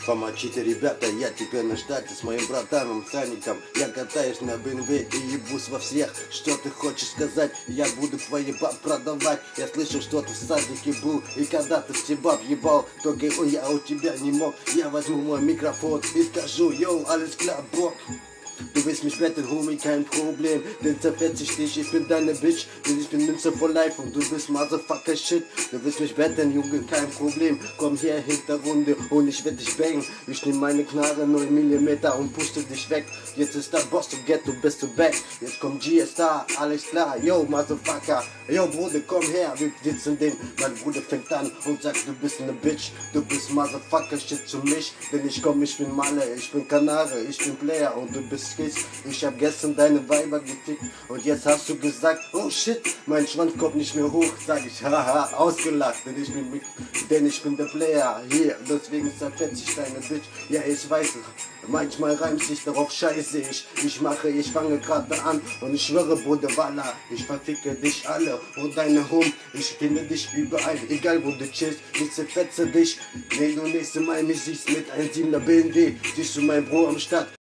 Помочите, ребята, я теперь на штате с моим братаном Саником. Я катаюсь на БМВ и ебусь во всех. Что ты хочешь сказать? Я буду твои баб продавать. Я слышал, что ты в садике был, и когда ты с баб ебал, только я у тебя не мог. Я возьму мой микрофон и скажу: йоу, alles klar, Bock. Du willst mich retten, Homie, kein Problem. Denn zerfetze ich dich, ich bin deine Bitch. Denn ich bin Münze for life und du bist Motherfucker Shit. Du willst mich retten, Junge, kein Problem. Komm her, Hinterrunde und ich werd dich bangen. Ich nehm meine Knarre 9 mm und puste dich weg. Jetzt ist der Boss du Ghetto, bist du back. Jetzt kommt GSA, alles klar. Yo, Motherfucker. Yo, Bruder, komm her, wir sitzen den. Mein Bruder fängt an und sagt, du bist ne Bitch. Du bist Motherfucker Shit zu mich. Denn ich komm, ich bin Maler, ich bin Kanare, ich bin Player und du bist Skiss. Ich hab gestern deine Weiber gefickt und jetzt hast du gesagt: oh shit, mein Schwanz kommt nicht mehr hoch. Sag ich: haha, ausgelacht, denn ich bin der Player hier, deswegen zerfetze ich deine Bitch. Ja, ich weiß es, manchmal reimt sich darauf, scheiße ich. Ich fange gerade an und ich schwöre, Bruder Walla, ich verficke dich alle und deine Home. Ich finde dich überall, egal wo du chillst, ich zerfetze dich. Wenn du nächste Mal mich siehst mit einem 7er BMW, siehst du mein Bro am Start.